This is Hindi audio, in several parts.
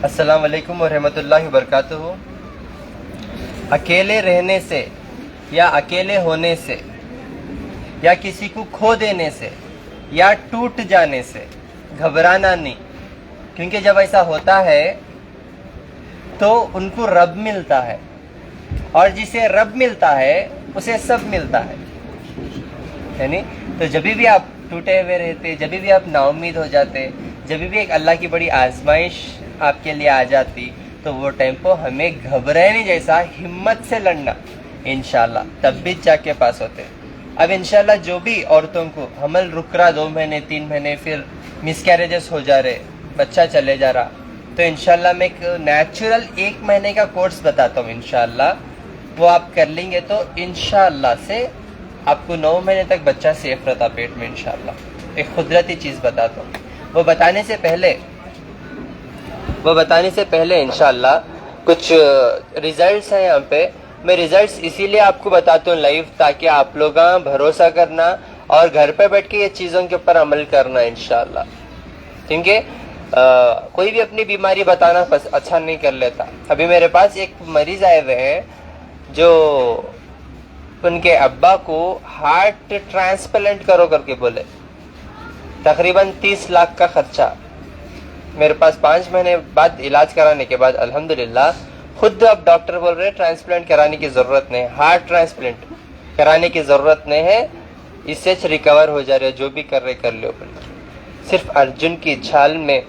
अस्सलाम वालेकुम वरहमतुल्लाहि वबरकातुहू। अकेले रहने से या अकेले होने से या किसी को खो देने से या टूट जाने से घबराना नहीं, क्योंकि जब ऐसा होता है तो उनको रब मिलता है, और जिसे रब मिलता है उसे सब मिलता है। यानी तो जब भी आप टूटे हुए रहते, जब भी आप नाउम्मीद हो जाते, जब भी एक अल्लाह की बड़ी आजमाइश आपके लिए आ जाती, तो वो टाइम को हमें घबराने जैसा हिम्मत से लड़ना, इंशाल्लाह तब भी जाके पास होते। अब इंशाल्लाह जो भी औरतों को हमल रुक रहा 2 महीने 3 महीने, फिर मिसकैरेजेस हो जा रहे, बच्चा चले जा रहा, तो इंशाल्लाह मैं एक नेचुरल 1 महीने का कोर्स बताता हूँ। इंशाल्लाह वो आप कर लेंगे तो इंशाल्लाह से आपको 9 महीने तक बच्चा सेफ रहता पेट में। इंशाल्लाह एक कुदरती चीज़ बताता हूँ। वो बताने से पहले इंशाल्लाह कुछ रिजल्ट्स हैं यहाँ पे। मैं रिजल्ट्स इसीलिए आपको बताता हूँ लाइव, ताकि आप लोग भरोसा करना और घर पे बैठ के ये चीज़ों के ऊपर अमल करना इंशाल्लाह। क्योंकि कोई भी अपनी बीमारी बताना अच्छा नहीं कर लेता। अभी मेरे पास एक मरीज आए हुए हैं जो उनके अब्बा को हार्ट ट्रांसप्लांट करो करके बोले, तकरीबन 30 लाख का खर्चा। मेरे पास 5 महीने बाद इलाज कराने के बाद अल्हम्दुलिल्लाह खुद अब डॉक्टर बोल रहे हैं ट्रांसप्लांट कराने की ज़रूरत नहीं, हार्ट ट्रांसप्लांट कराने की ज़रूरत नहीं है, इससे रिकवर हो जा रहे, जो भी कर रहे कर लो। सिर्फ अर्जुन की छाल में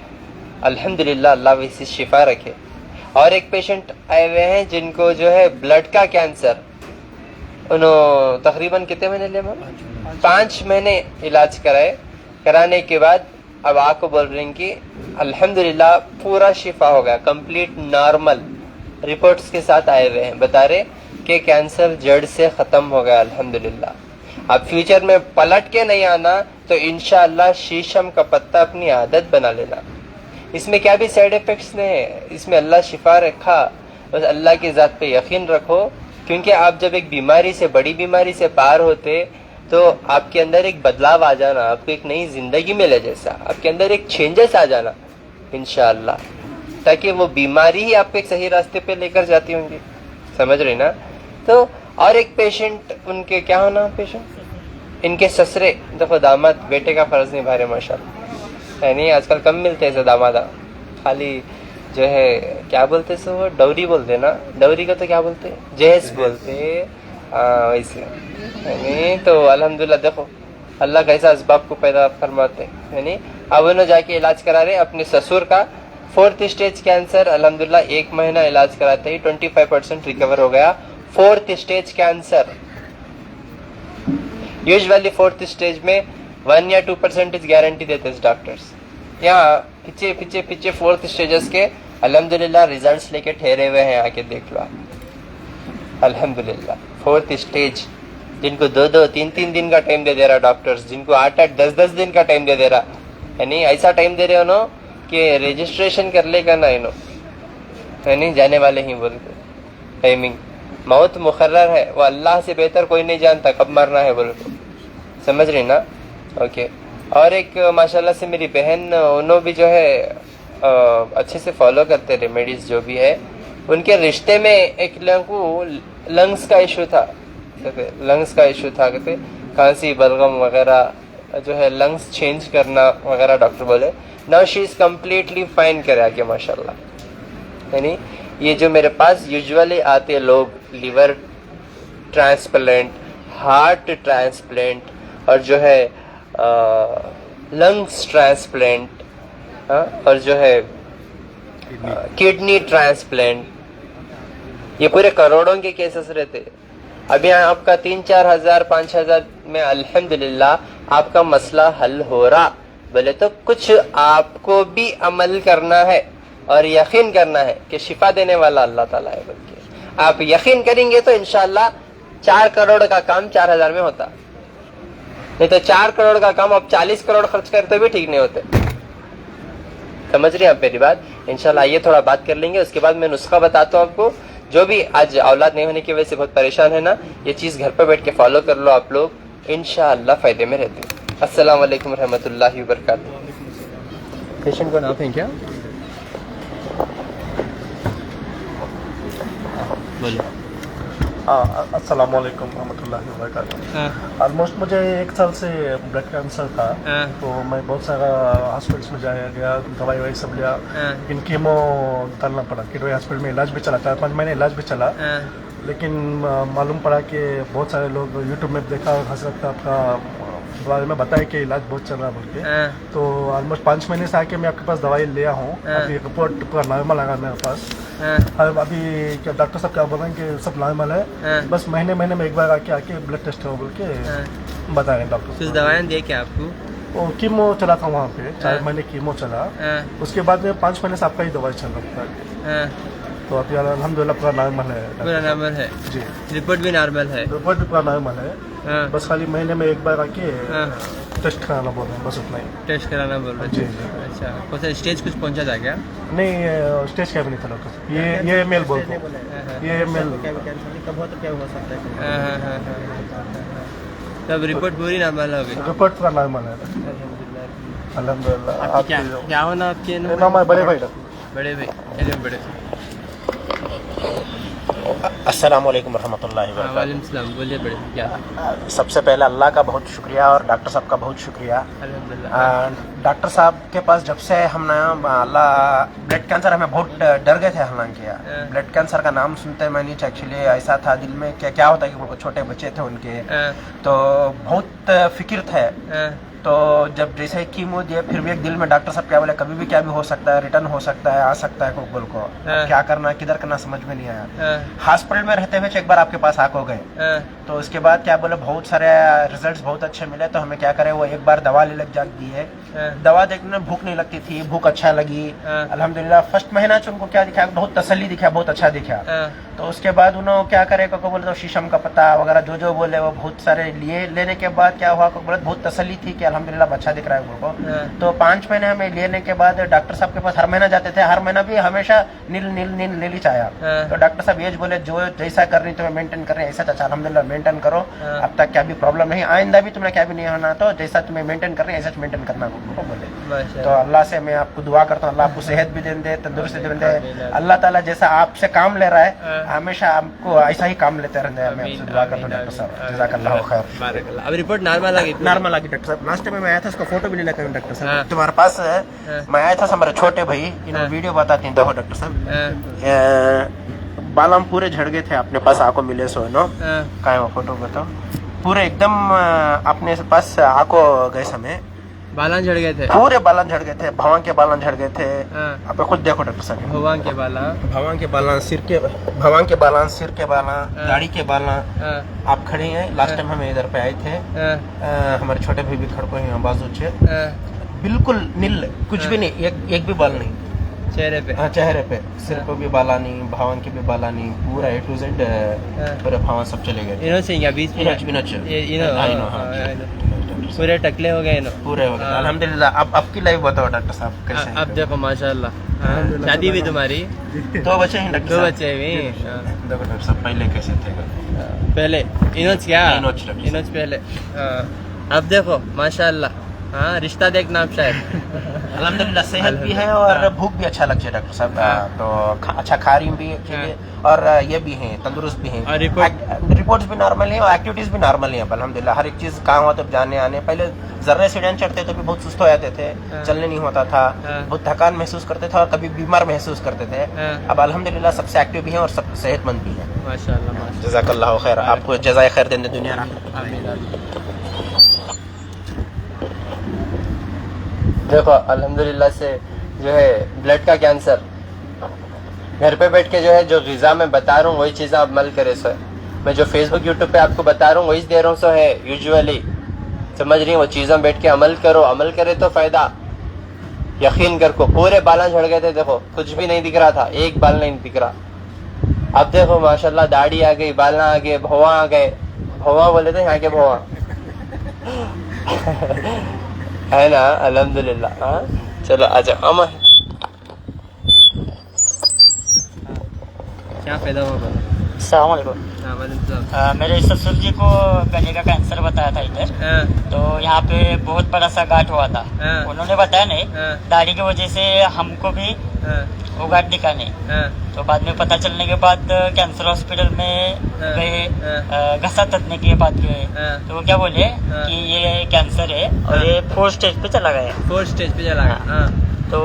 अल्हम्दुलिल्लाह अल्लाह वैसी शिफा रखे। और एक पेशेंट आए हुए हैं जिनको जो है ब्लड का कैंसर, उन्होंने तकरीबन कितने महीने लिए, 5 महीने इलाज कराने के बाद अब आपको बोल रहे हैं कि अल्हम्दुलिल्लाह पूरा शिफा हो गया, कंप्लीट नॉर्मल रिपोर्ट्स के साथ आए हुए हैं। बता रहे कि कैंसर जड़ से ख़त्म हो गया अल्हम्दुलिल्लाह। अब फ्यूचर में पलट के नहीं आना तो इंशाअल्लाह शीशम का पत्ता अपनी आदत बना लेना। इसमें क्या भी साइड इफ़ेक्ट्स नहीं है, इसमें अल्लाह शिफा रखा। बस अल्लाह की ज़ात पे यकीन रखो, क्योंकि आप जब एक बीमारी से, बड़ी बीमारी से पार होते तो आपके अंदर एक बदलाव आ जाना, आपको एक नई जिंदगी मिले जैसा, आपके अंदर एक चेंजेस आ जाना इंशाअल्लाह, ताकि वो बीमारी ही आपको एक सही रास्ते पे लेकर जाती होंगी। समझ रहे ना? तो और एक पेशेंट, उनके क्या होना पेशेंट, इनके ससरे, देखो दामाद बेटे का फर्ज निभा रहे माशाल्लाह, है नहीं आजकल कम मिलते ऐसे दामाद, खाली जो है क्या बोलते सो वो डौरी बोलते ना, डौरी का तो क्या बोलते, जहेज बोलते, वैसे नहीं। तो अल्हम्दुलिल्लाह देखो अल्लाह कैसा असबाब को पैदा फरमाते है नहीं। अब उन्होंने जाके इलाज करा रहे अपने ससुर का 4th स्टेज कैंसर, अल्हम्दुलिल्लाह 1 महीना इलाज कराते ही 25% रिकवर हो गया। 4th stage cancer, usually 4th stage में 1 या 2% गारंटी देते हैं डॉक्टर्स। यहाँ पीछे 4th स्टेजेस के अल्हम्दुलिल्लाह रिजल्ट्स लेके ठहरे हुए हैं, आके देख लो आप अल्हम्दुलिल्लाह। 4th स्टेज जिनको 2-2, 3-3 दिन का टाइम दे रहा डॉक्टर्स, जिनको 8-8, 10-10 दिन का टाइम दे रहा, यानी ऐसा टाइम दे रहे हो ना कि रजिस्ट्रेशन कर लेगा ना इनो, है नहीं जाने वाले ही बोलते। टाइमिंग मौत मुकर्रर है, वो अल्लाह से बेहतर कोई नहीं जानता कब मरना है बोल को। समझ रही ना? ओके। और एक माशाल्लाह से मेरी बहन, उन्होंने भी जो है अच्छे से फॉलो करते रेमेडीज जो भी है। उनके रिश्ते में एक को लंग्स का इशू था, कहते खांसी बलगम वगैरह जो है, लंग्स चेंज करना वगैरह डॉक्टर बोले। Now she is completely fine करे आगे माशाल्लाह। यानी ये जो मेरे पास यूजुअली आते लोग, लिवर ट्रांसप्लांट, हार्ट ट्रांसप्लांट और जो है लंग्स ट्रांसप्लांट, और जो है किडनी ट्रांसप्लांट, ये पूरे करोड़ों के केसेस रहते। अभी आपका 3-4 हजार 5 हजार में अल्हम्दुलिल्लाह आपका मसला हल हो रहा। बोले तो कुछ आपको भी अमल करना है और यकीन करना है कि शिफा देने वाला अल्लाह ताला है। बल्कि आप यकीन करेंगे तो इंशाअल्लाह 4 करोड़ का काम 4 हजार में होता, नहीं तो 4 करोड़ का काम आप 40 करोड़ खर्च करते भी ठीक नहीं होते। समझ रहे हैं आप मेरी बात? इंशाल्लाह ये थोड़ा बात कर लेंगे, उसके बाद मैं नुस्खा बताता हूँ आपको। जो भी आज औलाद नहीं होने की वजह से बहुत परेशान है ना, ये चीज़ घर पर बैठ के फॉलो कर लो आप लोग, इंशाअल्लाह फ़ायदे में रहते हैं। अस्सलाम वालेकुम रहमतुल्लाहि व बरकातहू। पेशेंट का नाम है क्या? बोलो। अस्सलाम वालेकुम रहमतुल्लाहि व बरकातुहू। ऑलमोस्ट मुझे 1 साल से ब्लड कैंसर था, तो मैं बहुत सारा हॉस्पिटल्स में जाया गया, दवाई ववाई सब लिया, लेकिन कीमो डालना पड़ा। किडवे हॉस्पिटल में इलाज भी चला, 4-5 महीने इलाज भी चला, लेकिन मालूम पड़ा कि बहुत सारे लोग यूट्यूब में देखा और हजरत आपका बारे में बताया कि इलाज बहुत चल रहा है बोल के, तो ऑलमोस्ट 5 महीने से आके मैं आपके पास दवाई लिया हूँ। अभी रिपोर्ट पूरा नॉर्मल आगा मेरे पास। अभी क्या डॉक्टर साहब क्या बोल रहे हैं कि सब नॉर्मल है, बस महीने में एक बार आके ब्लड टेस्ट हो बोल के बता रहे हैं डॉक्टर। कुछ दवाएं दे क्या आपको? वो कीमो चला था वहाँ पे, 4 महीने कीमो चला, उसके बाद में 5 महीने से आपका ही दवाई चल रहा था। तो अभी अल्हम्दुलिल्लाह पूरा नॉर्मल है। पूरा नॉर्मल है जी, रिपोर्ट भी नॉर्मल है। रिपोर्ट भी पूरा नॉर्मल है, बस खाली महीने में एक बार आके टेस्ट कराना बोल रहे हैं, बस उतना ही। टेस्ट कराना बोल रहे हैं? जी। अच्छा, कौन सा स्टेज कुछ पहुंचा था क्या? नहीं, स्टेज क्या भी नहीं था डॉक्टर। ये मेल बोलते हैं, ये मेल कब हो तो क्या हो सकता है। तब रिपोर्ट पूरी नॉर्मल हो गई? रिपोर्ट पूरा नॉर्मल है अल्हम्दुलिल्लाह। क्या होना आपके नाम है बड़े भाई। बड़े भाई, चलिए बड़े। अस्सलाम वालेकुम रहमतुल्लाहि व बरकातुहू। वालेकुम सलाम, बोलिए बड़े क्या? सबसे पहले अल्लाह का बहुत शुक्रिया और डॉक्टर साहब का बहुत शुक्रिया। अल्हम्दुलिल्लाह। डॉक्टर साहब के पास जब से हम अल्लाह ब्लड कैंसर, हमें बहुत डर गए थे। हालांकि ब्लड कैंसर का नाम सुनते मैं नीचे एक्चुअली ऐसा था दिल में क्या होता है कि छोटे बच्चे थे उनके, तो बहुत फिक्र थे। तो जब जैसे कीमो दिए, फिर भी एक दिल में डॉक्टर साहब क्या बोले कभी भी क्या भी हो सकता है, रिटर्न हो सकता है, आ सकता है कोकबल को, क्या करना किधर करना समझ में नहीं आया। हॉस्पिटल में रहते हुए एक बार आपके पास आको गए, तो उसके बाद क्या बोले बहुत सारे रिजल्ट्स बहुत अच्छे मिले, तो हमें क्या करे वो एक बार दवा ले लग दी है। दवा देखने में भूख नहीं लगती थी, भूख अच्छा लगी अल्हम्दुलिल्लाह। फर्स्ट महीना उनको क्या दिखा, बहुत तसल्ली दिखा, बहुत अच्छा दिखा। तो उसके बाद उन्होंने क्या करे को बोले तो शीशम का पत्ता वगैरह जो बोले वो बहुत सारे लिए। लेने के बाद क्या हुआ को बोले बहुत तसल्ली थी कि अल्हम्दुलिल्लाह अच्छा दिख रहा है उनको। तो 5 महीने हमें लेने के बाद डॉक्टर साहब के पास हर महीना जाते थे, हर महीना भी हमेशा नील ही चाया। तो डॉक्टर साहब ये बोले जो जैसा कर रही तुम्हें मेंटेन कर रहे हैं ऐसा अच्छा अल्हम्दुलिल्लाह मेंटेन करो, अब तक क्या भी प्रॉब्लम नहीं, आइंदा भी तुम्हें क्या भी नहीं होना, तो जैसा तुम्हें मेंटेन कर रहे हैं ऐसा मेंटेन करना बोले। तो अल्लाह से मैं आपको दुआ करता हूँ, अल्लाह आपको सेहत भी दे, तंदुरुस्ती दे। अल्लाह ताला जैसा आपसे काम ले रहा है हमेशा आपको ऐसा ही काम लेते रहते हैं। मैं आपसे दुआ करता हूँ डॉक्टर साहब, जज़ाकल्लाह खैर। अब रिपोर्ट नॉर्मल आ गई? नॉर्मल आ गई डॉक्टर साहब। लास्ट टाइम मैं आया था, उसका फोटो भी ले लेकर डॉक्टर साहब तुम्हारे पास मैं आया था, हमारे छोटे भाई इन्होंने वीडियो बताते हैं। देखो डॉक्टर साहब बाल हम पूरे झड़ गए थे, अपने पास आको मिले सो नो का वो फोटो बताओ, पूरे एकदम अपने पास आको गए समय बालन झड़ गए थे, पूरे बालन झड़ गए थे, भवां के बालन झड़ गए थे। आप खुद देखो डॉक्टर साहब, भवां के बाला, भवां के बालन, भवां के बालन, सिर के बालन, दाढ़ी के बालन। आप खड़े हैं, लास्ट टाइम हम इधर पे आए थे, हमारे छोटे भाई भी खड़को हैं बाजू से, बिल्कुल नील, कुछ भी नहीं, एक भी बाल नहीं चेहरे पे। हाँ चेहरे पे, सिर पे भी बाला नहीं, भावन के भी बाला नहीं, पूरा A to Z पूरे भावन सब चले गए। इनो से या बीच पूरे टकले हो गए, पूरे हो गए अल्हम्दुलिल्लाह। अब की लाइफ बताओ डॉक्टर साहब कैसे? अब देखो माशाल्लाह, शादी भी तुम्हारी, 2 बच्चे हैं डॉक्टर साहब? 2 बच्चे भी। देखो डॉक्टर साहब पहले कैसे थे? पहले इनोच क्या, इनोच पहले। अब देखो माशाल्लाह, हाँ रिश्ता देखना आप शायद। अल्हम्दुलिल्लाह सेहत भी है और भूख भी अच्छा लगता है डॉक्टर साहब, तो अच्छा खा रही भी और ये भी हैं, तंदुरुस्त भी हैं, रिपोर्ट्स भी नॉर्मल हैं और एक्टिविटीज भी नॉर्मल हैं अल्हम्दुलिल्लाह। हर एक चीज काम हुआ तो जाने आने, पहले जर्रे सीढ़ियाँ चढ़ते तो भी बहुत सुस्त हो जाते थे, चलने नहीं होता था, बहुत थकान महसूस करते थे और कभी बीमार महसूस करते थे। अब अल्हम्दुलिल्लाह सबसे एक्टिव भी हैं और सब सेहतमंद भी है माशाल्लाह। जज़ाकल्लाह खैर, आपको जज़ाए खैर देने दुनिया। देखो अल्हम्दुलिल्लाह से जो है ब्लड का कैंसर घर पे बैठ के जो है, जो ग़िज़ा में बता रहा हूँ वही चीज़ें आप अमल करे सो है। मैं जो फेसबुक यूट्यूब पे आपको बता रहा हूँ वही दे रहा हूँ सो है, यूजुअली समझ रही हूँ वो चीज़ों में बैठ के अमल करो, अमल करे तो फ़ायदा। यकीन कर को पूरे बाल झड़ गए थे, देखो कुछ भी नहीं दिख रहा था, एक बाल नहीं दिख रहा। अब देखो माशाल्लाह दाढ़ी आ गई, बाल आ गए, भौवा आ गए, भौवा बोले थे यहाँ के भौवा है ना अल्हम्दुलिल्लाह। हाँ चलो आजा अमा, क्या फायदा होगा? अस्सलाम वालेकुम। मेरे ससुर जी को गले का कैंसर बताया था इधर, तो यहाँ पे बहुत बड़ा सा गांठ हुआ था। उन्होंने बताया नहीं, दाढ़ी की वजह से हमको भी उगाट दिखा नहीं। तो बाद में पता चलने के बाद कैंसर हॉस्पिटल में गए, घसा तटने के बाद गए, तो वो क्या बोले कि ये कैंसर है और ये 4th स्टेज पे चला गया। 4th स्टेज पे चला गया। तो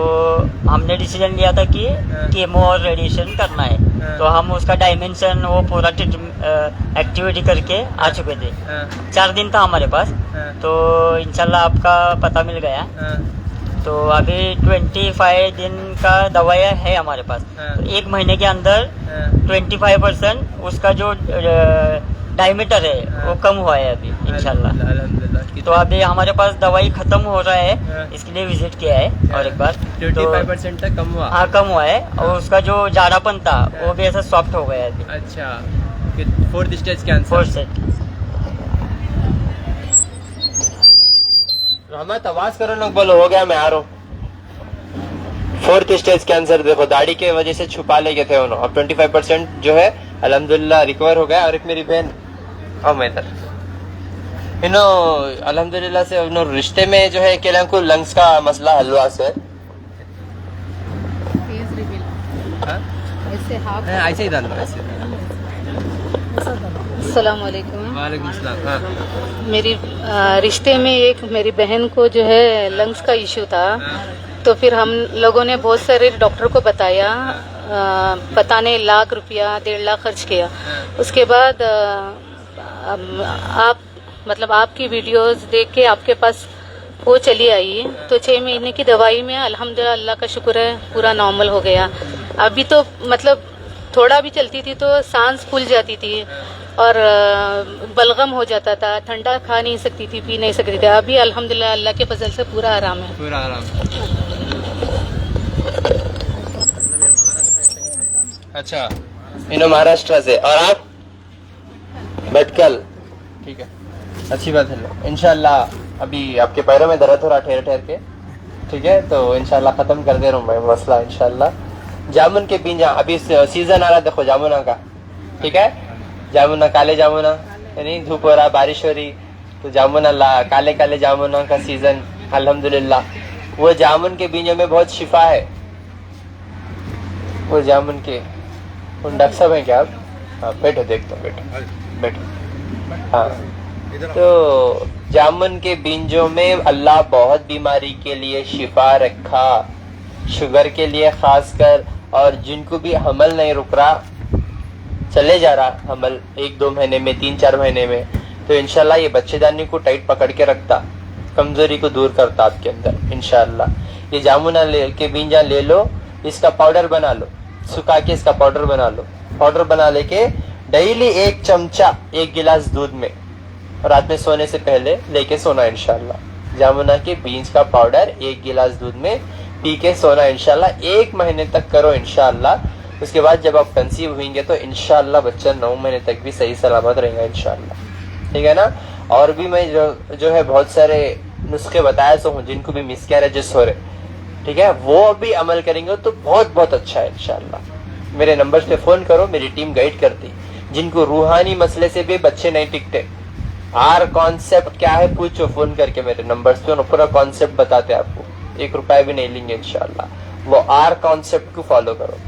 हमने डिसीजन लिया था कि कीमो और रेडिएशन करना है। तो हम उसका डायमेंशन वो पूरा एक्टिविटी करके आ चुके थे। 4 दिन था हमारे पास, तो इंशाल्लाह आपका पता मिल गया। तो अभी 25 दिन का दवाइयाँ है हमारे पास। तो 1 महीने के अंदर 25% उसका जो डायमीटर है वो कम हुआ है अभी इंशाल्लाह। तो अभी हमारे पास दवाई खत्म हो रहा है, इसके लिए विजिट किया है और एक बार 25% तक कम हुआ। हाँ, कम हुआ है। और उसका जो जाड़ापन था वो भी ऐसा सॉफ्ट हो गया है अभी। अच्छा, 4th stage cancer. 4th stage. रहमत आवाज करो ना, बोलो हो गया मैं आ रहा हूँ। 4th स्टेज कैंसर देखो दाढ़ी के वजह से छुपा ले गए थे उन्होंने, अब 25% जो है अल्हम्दुलिल्लाह रिकवर हो गया। और एक मेरी बहन मैं इधर इनो अल्हम्दुलिल्लाह से उन्हों रिश्ते में जो है केला को लंग्स का मसला हलवा से ऐसे ही डालो ऐसे। अस्सलाम वालेकुम। वालेकुम सलाम। मेरी रिश्ते में एक मेरी बहन को जो है लंग्स का इशू था, तो फिर हम लोगों ने बहुत सारे डॉक्टर को बताया, पता नहीं लाख रुपया 1.5 लाख खर्च किया। उसके बाद आप मतलब आपकी वीडियोस देख के आपके पास वो चली आई, तो 6 महीने की दवाई में अल्हम्दुलिल्लाह अल्लाह का शुक्र है पूरा नॉर्मल हो गया। अभी तो मतलब थोड़ा भी चलती थी तो सांस फूल जाती थी और बलगम हो जाता था, ठंडा खा नहीं सकती थी, पी नहीं सकती थी। अभी अल्हम्दुलिल्लाह अल्लाह के फजल से पूरा आराम है। पूरा आराम। अच्छा, इन्हों महाराष्ट्र से और आप भटकल। ठीक है, अच्छी बात है। इंशाल्लाह अभी आपके पैरों में दर्द हो रहा ठहर ठहर के, ठीक है, तो इंशाल्लाह खत्म कर दे रहा हूँ मैं मसला इंशाल्लाह। जामुन के बीजा अभी सीजन आ रहा देखो जामुना का, ठीक है, जामुना काले जामुना यानी धूप हो रहा बारिश हो रही तो जामुना काले काले जामुना का सीजन अल्हम्दुलिल्लाह। वो जामुन के बीजों में बहुत शिफा है। वो जामुन के डॉक्टर साहब हैं क्या आप? हाँ बैठो, देखता हूँ, बैठो बैठो। हाँ, तो जामुन के बीजों में अल्लाह बहुत बीमारी के लिए शिफा रखा, शुगर के लिए खासकर, और जिनको भी हमल नहीं रुक रहा, चले जा रहा हमल 1-2 महीने में, 3-4 महीने में, तो इंशाल्लाह ये बच्चेदानी को टाइट पकड़ के रखता, कमजोरी को दूर करता आपके अंदर इंशाल्लाह। ये जामुना के बीजा ले लो, इसका पाउडर बना लो, सुखा के इसका पाउडर बना लो। पाउडर बना लेके डेली 1 चमचा 1 गिलास दूध में रात में सोने से पहले लेके सोना इंशाल्लाह। जामुना के बीज का पाउडर 1 गिलास दूध में पी के सोना इंशाल्लाह। 1 महीने तक करो इंशाल्लाह। उसके बाद जब आप कंसीव हुएंगे तो इंशाल्लाह बच्चा 9 महीने तक भी सही सलामत रहेगा इंशाल्लाह, ठीक है ना। और भी मैं जो है बहुत सारे नुस्खे बताया सो हूँ जिनको भी मिसकैरेजेस हो रहे, ठीक है, वो भी अमल करेंगे तो बहुत बहुत अच्छा है इंशाल्लाह। मेरे नंबर पे फोन करो, मेरी टीम गाइड करती। जिनको रूहानी मसले से भी बच्चे नहीं टिकते, आर कॉन्सेप्ट क्या है पूछो फोन करके मेरे नंबर पे, पूरा कॉन्सेप्ट बताते आपको, 1 रुपया भी नहीं लेंगे इंशाल्लाह। वो आर कॉन्सेप्ट को फॉलो करो।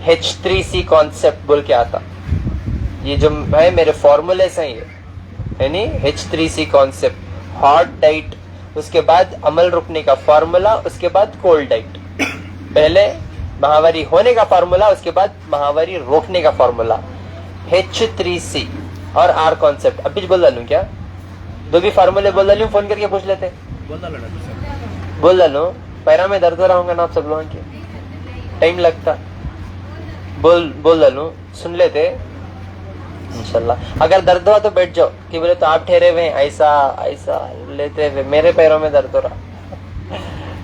H3C कॉन्सेप्ट बोल के आता, ये जो है मेरे फॉर्मूले से ये यानी H3C कॉन्सेप्ट, हॉट डाइट, उसके बाद अमल रुकने का फॉर्मूला, उसके बाद कोल्ड डाइट, पहले महावारी होने का फॉर्मूला, उसके बाद महावारी रोकने का फॉर्मूला, H3C और R कॉन्सेप्ट। अभी बोल डालू क्या? 2 भी फॉर्मूले बोल डालू, फोन करके पूछ लेते, बोल डालू। पैरा में दर्द हो रहा होगा ना आप सब लोगों के, टाइम लगता, बोल डालू, सुन लेते इंशाल्लाह। अगर दर्द हुआ तो बैठ जाओ, कि बोले तो आप ठहरे हुए ऐसा ऐसा लेते हुए मेरे पैरों में दर्द हो रहा,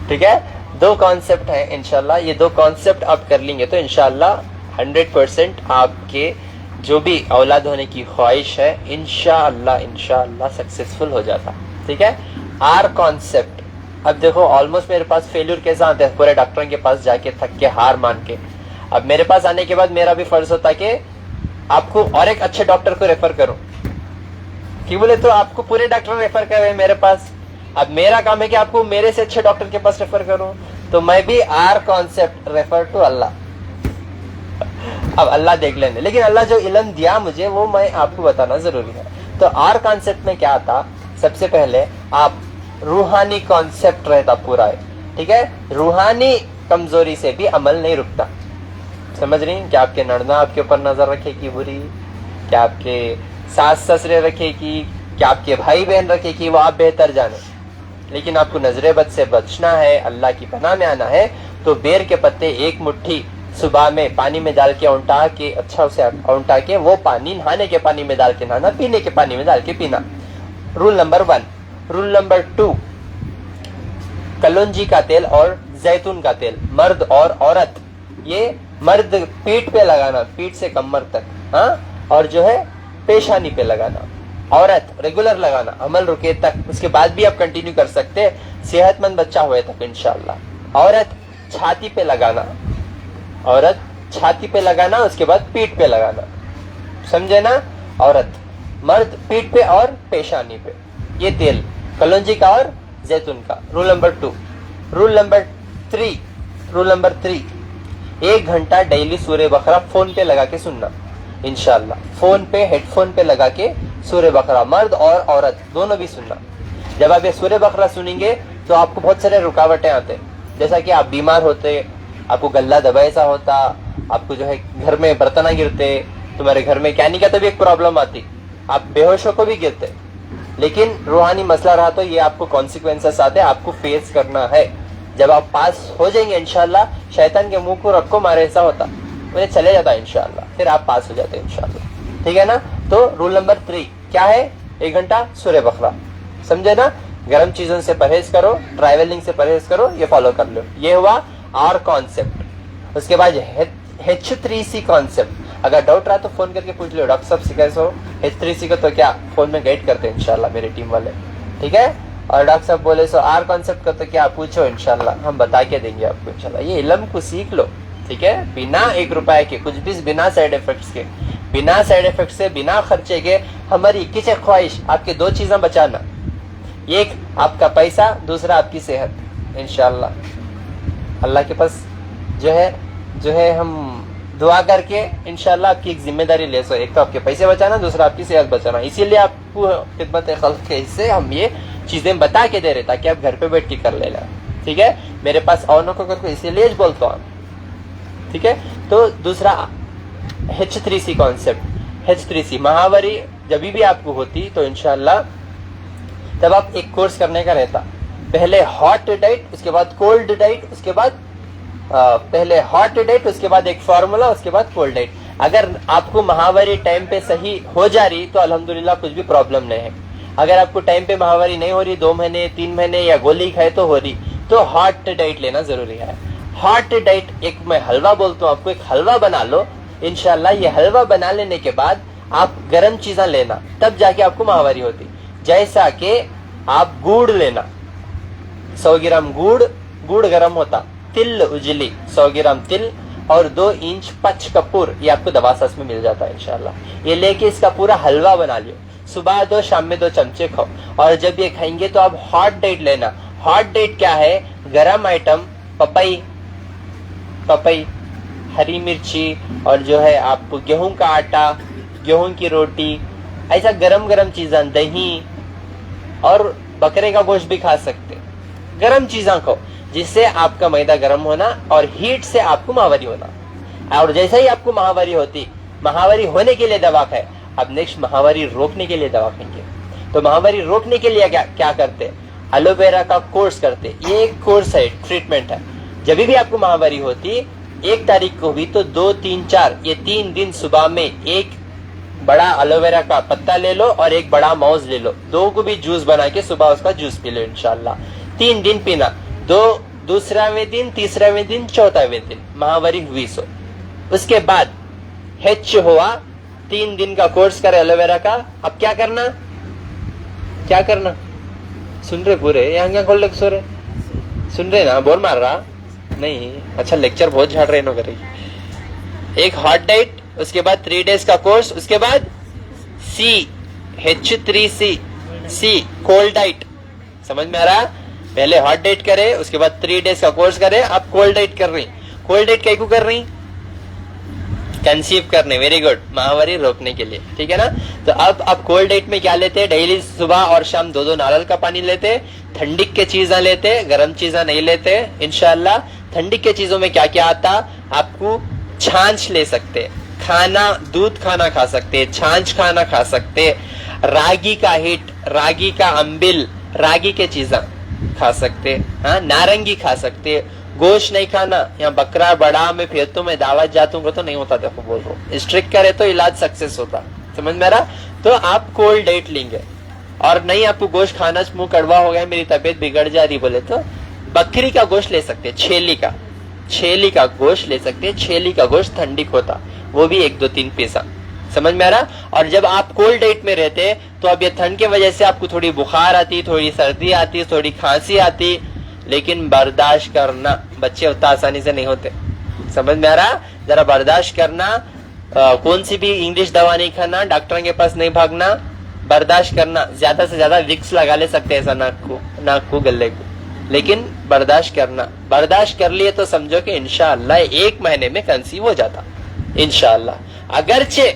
ठीक है। 2 कॉन्सेप्ट है इंशाल्लाह, ये 2 कॉन्सेप्ट आप कर लेंगे तो इंशाल्लाह 100% आपके जो भी औलाद होने की ख्वाहिश है इंशाल्लाह सक्सेसफुल हो जाता, ठीक है। आर कॉन्सेप्ट, अब देखो ऑलमोस्ट मेरे पास फेल्यूर कैसा आता है, पूरे डॉक्टरों के पास जाके थक के हार मान के। अब मेरे पास आने के बाद मेरा भी फर्ज होता कि आपको और एक अच्छे डॉक्टर को रेफर करो, कि बोले तो आपको पूरे डॉक्टर रेफर कर रहे हैं मेरे पास, अब मेरा काम है कि आपको मेरे से अच्छे डॉक्टर के पास रेफर करूं, तो मैं भी are concept refer to Allah अब अल्लाह देख लेने, लेकिन अल्लाह जो इल्म दिया मुझे वो मैं आपको बताना जरूरी है। तो आर कॉन्सेप्ट में क्या था, सबसे पहले आप रूहानी कॉन्सेप्ट रहता पूरा है, ठीक है। रूहानी कमजोरी से भी अमल नहीं रुकता, समझ रही? क्या आपके नड़ना आपके ऊपर नजर रखेगी बुरी, क्या आपके सास ससुरे रखेगी, क्या आपके भाई बहन रखेगी, वो आप बेहतर जाने। लेकिन आपको नजरे बद से बचना है, अल्लाह की पनाह में आना है। तो बेर के पत्ते एक मुट्ठी सुबह में पानी में डाल के औंटा के, अच्छा उसे औंटा के, वो पानी नहाने के पानी में डाल के नहाना, पीने के पानी में डाल के पीना। Rule number 1। रूल नंबर 2, कलौंजी का तेल और जैतून का तेल, मर्द और औरत, ये मर्द पीठ पे लगाना, पीठ से कमर तक, हाँ, और जो है पेशानी पे लगाना, औरत रेगुलर लगाना, अमल रुके तक। उसके बाद भी आप कंटिन्यू कर सकते हैं, सेहतमंद बच्चा हुए तक इंशाल्लाह। औरत छाती पे लगाना, औरत छाती पे लगाना, उसके बाद पीठ पे लगाना, समझे ना? औरत, मर्द पीठ पे और पेशानी पे, ये तेल कलौंजी का और जैतून का। Rule number 2। रूल नंबर 3, 1 घंटा डेली सूर्य बकरा फोन पे लगा के सुनना इंशाल्लाह। फोन पे, हेडफोन पे लगा के सूर्य बकरा, मर्द और औरत दोनों भी सुनना। जब आप ये सूर्य बकरा सुनेंगे तो आपको बहुत सारे रुकावटें आते, जैसा कि आप बीमार होते, आपको गला दबा ऐसा होता, आपको जो है घर में बर्तन गिरते, तुम्हारे घर में क्या नहीं कहते भी एक प्रॉब्लम आती, आप बेहोशों को भी गिरते। लेकिन रूहानी मसला रहा तो ये आपको कॉन्सिक्वेंसेस आते, आपको फेस करना है। जब आप पास हो जाएंगे इंशाल्लाह, शैतान के मुंह को रखो मारे ऐसा होता, मुझे चले जाता इंशाल्लाह, फिर आप पास हो जाते इंशाल्लाह, ठीक है ना? तो रूल नंबर 3 क्या है? 1 घंटा सूर्य बकरा, समझे ना? गर्म चीजों से परहेज करो, ट्रैवलिंग से परहेज करो, ये फॉलो कर लो। ये हुआ आर कॉन्सेप्ट। उसके बाद H3C कॉन्सेप्ट। अगर डाउट रहा तो फोन करके पूछ लो, डॉक्टर साहब कैसे हो H3C को, तो क्या फोन में गाइड करते हैं इंशाल्लाह मेरी टीम वाले, ठीक है? और डॉक्टर साहब बोले सो आर कॉन्सेप्ट का तो क्या पूछो इंशाल्लाह, हम बता के देंगे आपको इंशाल्लाह। ये इल्म को सीख लो, ठीक है? बिना 1 रुपए के, कुछ भी बिना साइड इफेक्ट्स के, बिना साइड इफेक्ट से, बिना खर्चे के। हमारी किस ख्वाहिश आपकी 2 चीजें बचाना, एक आपका पैसा, दूसरा आपकी सेहत इंशाल्लाह। अल्लाह के पास जो है हम दुआ करके इंशाल्लाह आपकी एक जिम्मेदारी ले सो, एक तो आपके पैसे बचाना, दूसरा आपकी सेहत बचाना। इसीलिए आपको खिदमत खल्क के हिस्से हम ये चीजें बता के दे रहे ताकि आप घर पे बैठ के कर लेना, ठीक है? मेरे पास औरों को करके इसीलिए बोलता हूँ, ठीक है? तो दूसरा H3C कॉन्सेप्ट। H3C महावरी जब भी आपको होती तो इंशाल्लाह तब आप एक कोर्स करने का रहता, पहले हॉट डाइट, उसके बाद कोल्ड डाइट, उसके बाद पहले हॉट डाइट, उसके बाद एक फार्मूला, उसके बाद कोल्ड डाइट। अगर आपको महावरी टाइम पे सही हो जा रही तो अल्हम्दुलिल्लाह कुछ भी प्रॉब्लम नहीं है। अगर आपको टाइम पे महावरी नहीं हो रही, 2 महीने 3 महीने या गोली खाए तो हो रही, तो हॉट डाइट लेना जरूरी है। हॉट डाइट, एक मैं हलवा बोलता हूँ आपको, एक हलवा बना लो इंशाल्लाह। ये हलवा बना लेने के बाद आप गर्म चीजें लेना, तब जाके आपको महावरी होती। जैसा कि आप गुड़ लेना, 100 ग्राम गुड़ गर्म होता, तिल उजली 100 ग्राम तिल, और 2 इंच पच कपूर, ये आपको दवासास में मिल जाता है इंशाल्लाह। ये लेके इसका पूरा हलवा बना लियो, सुबह 2 शाम में 2 चमचे खाओ। और जब ये खाएंगे तो आप हॉट डाइट लेना। हॉट डाइट क्या है? गरम आइटम, पपई, हरी मिर्ची, और जो है आप गेहूं का आटा, गेहूं की रोटी, ऐसा गरम चीजें, दही और बकरे का गोश्त भी खा सकते, गरम चीजें खाओ, जिससे आपका मैदा गर्म होना और हीट से आपको महावरी होना। और जैसे ही आपको महावरी होती, महावरी होने के लिए दवा खाए, अब नेक्स्ट महावरी रोकने के लिए दवा खाएंगे। तो महावरी रोकने के लिए क्या करते? एलोवेरा का कोर्स करते। ये एक कोर्स है, ट्रीटमेंट है। जब भी आपको महावरी होती, 1 तारीख को भी तो 2, 3, 4, ये 3 दिन सुबह में एक बड़ा एलोवेरा का पत्ता ले लो और एक बड़ा माउस ले लो, 2 को भी जूस बना के सुबह उसका जूस पी लो इंशाल्लाह। 3 दिन पीना, दूसरावें दिन, तीसरावें दिन, चौथावें दिन महावरी हुई सो। उसके बाद H हुआ, 3 दिन का कोर्स करे एलोवेरा का। अब क्या करना? सुन रहे पूरे? यहाँ खोल सो रहे, सुन रहे ना? बोल मार रहा नहीं? अच्छा, लेक्चर बहुत झाड़ रहे नो करेगी। एक हॉट डाइट, उसके बाद 3 डेज का कोर्स, उसके बाद H3C कोल्ड डाइट। समझ में आ रहा? पहले हॉट डाइट करे, उसके बाद 3 डेज का कोर्स करे, आप कोल्ड डाइट कर रही। कोल्ड डाइट कई को कर रही? कंसीव करने, वेरी गुड, माहवारी रोकने के लिए, ठीक है ना। तो अब आप कोल्ड डेट में क्या लेते हैं, डेली सुबह और शाम 2-2 नारियल का पानी लेते, ठंडी के चीजें लेते, गर्म चीजें नहीं लेते इंशाल्लाह। ठंडी के चीजों में क्या क्या आता, आपको छाछ ले सकते, खाना दूध खाना खा सकते, छाछ खाना खा सकते, रागी का हिट, रागी का अम्बिल, रागी के चीजें खा सकते, हाँ, नारंगी खा सकते, गोश्त नहीं खाना। यहाँ बकरा बड़ा में फिर तो मैं दावत जाता हूँ तो नहीं होता, देखो बोल रहा हूँ, स्ट्रिक्ट करे तो इलाज सक्सेस होता, समझ में आ रहा। तो आप कोल्ड डेट लेंगे और नहीं आपको गोश्त खाना, मुंह कड़वा हो गया, मेरी तबीयत बिगड़ जा रही बोले तो बकरी का गोश्त ले सकते, छेली का गोश्त ले सकते। छेली का गोश्त ठंडी होता, वो भी 1-2-3 पीसा, समझ में आ रहा। और जब आप कोल्ड डेट में रहते तो अब ये ठंड के वजह से आपको थोड़ी बुखार आती, थोड़ी सर्दी आती, थोड़ी खांसी आती, लेकिन बर्दाश्त करना, बच्चे उतना आसानी से नहीं होते, समझ में आ रहा। जरा बर्दाश्त करना, कौन सी भी इंग्लिश दवा नहीं खाना, डॉक्टर के पास नहीं भागना, बर्दाश्त करना। ज्यादा से ज्यादा विक्स लगा ले सकते हैं ऐसा नाक को गले को, लेकिन बर्दाश्त करना। बर्दाश्त कर लिए तो समझो कि इंशाअल्लाह 1 महीने में कंसीव हो जाता इंशाअल्लाह। अगरचे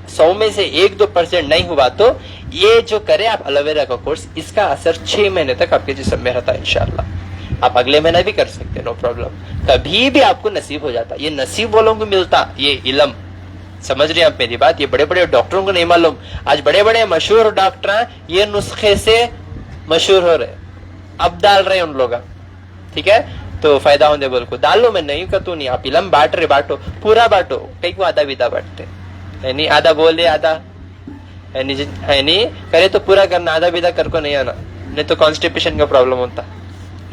100 में से 1-2% नहीं हुआ तो ये जो करे आप एलोवेरा का कोर्स, इसका असर 6 महीने तक आपके जिस्म में रहता है इंशाअल्लाह। आप अगले महीना भी कर सकते हैं, नो प्रॉब्लम, कभी भी आपको नसीब हो जाता। ये नसीब वालों को मिलता, ये इल्म, समझ रहे हैं आप मेरी बात। ये बड़े बड़े डॉक्टरों को नहीं मालूम, आज बड़े बड़े मशहूर डॉक्टर ये नुस्खे से मशहूर हो रहे, अब डाल रहे हैं उन लोग, ठीक है। तो फायदा होने बोल को डालो, मैं नहीं कहता नहीं, आप इलम बांटो, पूरा बांटो, कई को आधा विदा बांटते, नहीं आधा बोले आधा है नहीं करे तो पूरा करना, आधा विदा कर को नहीं आना, नहीं तो कॉन्स्टिपेशन का प्रॉब्लम होता है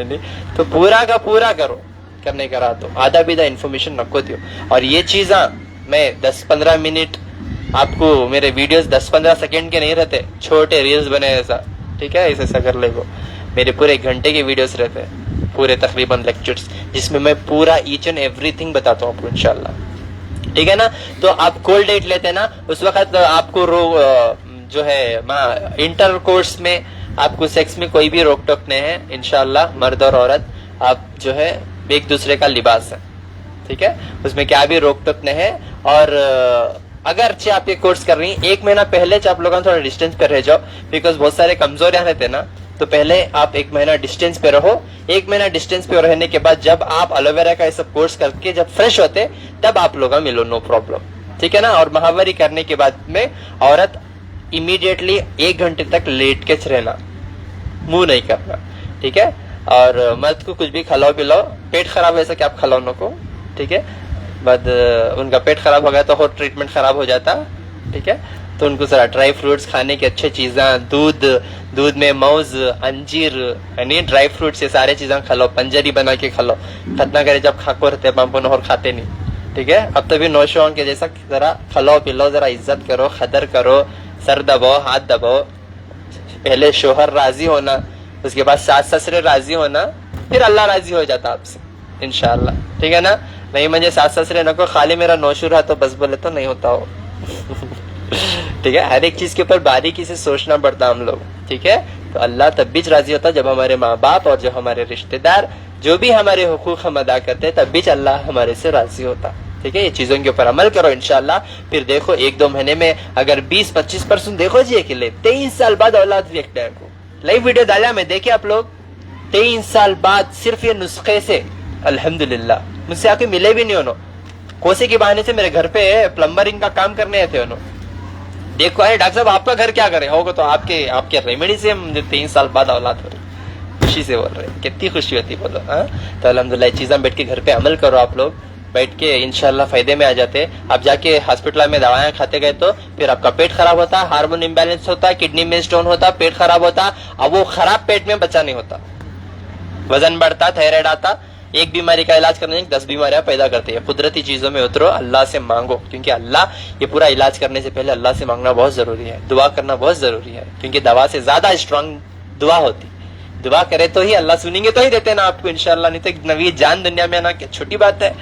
नहीं। तो पूरा का पूरा करो, करने करा तो आधा विदा इन्फॉर्मेशन नको दियो। और ये चीजा मैं 10-15 मिनट आपको, मेरे वीडियोस 10-15 सेकंड के नहीं रहते, छोटे रील्स बने ऐसा, ठीक है, ऐसा कर लेगो। मेरे पूरे 1 घंटे के वीडियोस रहते हैं, पूरे तकरीबन लेक्चर्स, जिसमें मैं पूरा ईच एंड एवरीथिंग बताता हूँ आपको इंशाल्लाह, ठीक है ना। तो आप कोल्ड डेट लेते हैं ना, उस वक्त आपको जो है इंटर कोर्स में आपको सेक्स में कोई भी रोक टोक नहीं है इंशाल्लाह। मर्द और औरत आप जो है एक दूसरे का लिबास है, ठीक है, उसमें क्या भी रोक टोक नहीं है। और अगर आप ये कोर्स कर रही हैं 1 महीना पहले आप लोगों थोड़ा डिस्टेंस पे रह जाओ, बिकॉज बहुत सारे कमजोर यहाँ रहते ना, तो पहले आप 1 महीना डिस्टेंस पे रहो। 1 महीना डिस्टेंस पे रहने के बाद जब आप एलोवेरा का ये सब कोर्स करके जब फ्रेश होते तब आप लोग मिलो, नो प्रॉब्लम, ठीक है ना। और महावारी करने के बाद में औरत इमीडिएटली 1 घंटे तक लेट के रहना, मुंह नहीं करना, ठीक है। और मर्द को कुछ भी खिलाओ पिलाओ, पेट खराब है ऐसा कि आप खिलाओ उनको, ठीक है। बाद उनका पेट खराब हो गया तो और ट्रीटमेंट खराब हो जाता, ठीक है। तो उनको जरा ड्राई फ्रूट्स खाने की अच्छी चीजें, दूध में मौज, अंजीर यानी ड्राई फ्रूट्स, ये सारे चीजें खिलाओ, पंजरी बना के खिलाओ। खतना करे जब खाको रहते पंपन और खाते नहीं, ठीक है। अब तभी नौशौन के जैसा जरा खिलाओ पिलाओ, जरा इज्जत करो, खदर करो, सर दबाओ, हाथ दबाओ। पहले शोहर राजी होना, उसके बाद सास ससुर राजी होना, फिर अल्लाह राजी हो जाता आपसे इंशाल्लाह, ठीक है ना। नहीं मुझे सास ससुर नको, खाली मेरा नौशुर है तो बस बोले तो नहीं होता हो ठीक है। हर एक चीज के ऊपर बारीकी से सोचना पड़ता हम लोग, ठीक है। तो अल्लाह तब भी राजी होता जब हमारे माँ बाप और जो हमारे रिश्तेदार जो भी हमारे हुकूक हम अदा करते हैं, तब भी अल्लाह हमारे से राजी होता, ठीक है। ये चीजों के ऊपर अमल करो इंशाल्लाह। फिर देखो 1-2 महीने में अगर 20-25% देखो जी अकेले 23 साल बाद औलाद देखते हैं। लाइव वीडियो डाला मैं, देखे आप लोग, 23 साल बाद सिर्फ ये नुस्खे से अल्हम्दुलिल्लाह। मुझसे आके मिले भी नहीं उन्होंने, कोसे के बहाने से मेरे घर पे प्लम्बरिंग का काम करने आए थे उन्होंने। देखो अरे डॉक्टर साहब आपका घर क्या करे होगा, तो आपके रेमेडी से हम 23 साल बाद औलाद हो रही, खुशी से बोल रहे, कितनी खुशी होती बोलो। तो अल्हम्दुलिल्लाह चीजें बैठ के घर पे अमल करो आप लोग, बैठ के इंशाल्लाह फायदे में आ जाते। आप जाके हॉस्पिटल में दवाएं खाते गए तो फिर आपका पेट खराब होता, हार्मोन इम्बैलेंस होता, किडनी में स्टोन होता, पेट खराब होता। अब वो खराब पेट में बच्चा नहीं होता, वजन बढ़ता, थायराइड आता। एक बीमारी का इलाज करने 10 बीमारियां पैदा करती है। कुदरती चीजों में उतरो, अल्लाह से मांगो, क्योंकि अल्लाह ये पूरा इलाज करने से पहले अल्लाह से मांगना बहुत जरूरी है, दुआ करना बहुत जरूरी है, क्योंकि दवा से ज्यादा स्ट्रांग दुआ होती। दुआ करे तो ही अल्लाह सुनेंगे तो ही देते ना आपको इंशाल्लाह, नहीं तो नवी जान दुनिया में आना क्या छोटी बात है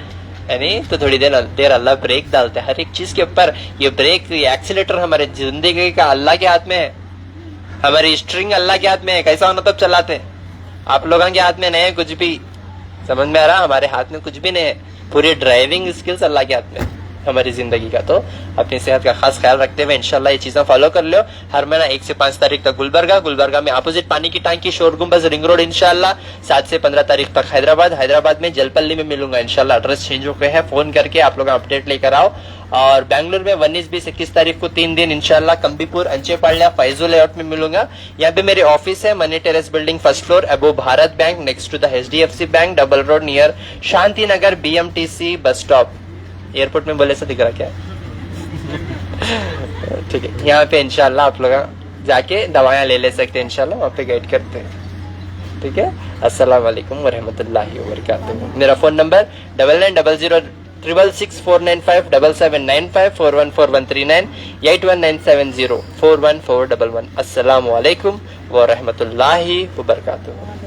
नहीं। तो थोड़ी देर अल्लाह ब्रेक डालते हैं हर एक चीज के ऊपर। ये ब्रेक, ये एक्सीलेटर हमारे जिंदगी का अल्लाह के हाथ में है, हमारी स्ट्रिंग अल्लाह के हाथ में है। कैसा होना तब चलाते हैं, आप लोगों के हाथ में नहीं है कुछ भी, समझ में आ रहा, हमारे हाथ में कुछ भी नहीं है। पूरी ड्राइविंग स्किल्स अल्लाह के हाथ में, हमारी जिंदगी का। तो अपनी सेहत का खास ख्याल रखते हुए इंशाल्लाह ये चीजें फॉलो कर लो। हर महीना 1 से 5 तारीख तक गुलबर्गा में अपोजिट पानी की टांकी शोर गुंबज रिंग रोड इंशाल्लाह। 7 से 15 तारीख तक हैदराबाद में जलपल्ली में मिलूंगा इंशाल्लाह। एड्रेस चेंज हो गए हैं, फोन करके आप लोग अपडेट लेकर आओ। और बेंगलुरु में 19-20-21 तारीख को 3 दिन इंशाल्लाह कंबीपुर अंचेपाड़िया फैजुल लेआउट में मिलूंगा। यहाँ पे मेरे ऑफिस है, Mani terrace building, first floor, above Bharat bank, next to the HDFC bank, double road near Shanti Nagar, BMTC bus stop. Airport में बोले से दिख रहा क्या? ठीक है, यहाँ पे इंशाल्लाह आप लोग जाके दवाएं ले सकते हैं इंशाल्लाह, वहाँ पे गाइड करते हैं। ठीक है, अस्सलाम वालेकुम वरहमतुल्लाहि वबरकातुहू। मेरा फोन नंबर 9900664955 7795 414139 8197041411। अस्सलाम वालेकुम वरहमतुल्लाहि वबरकातुहू।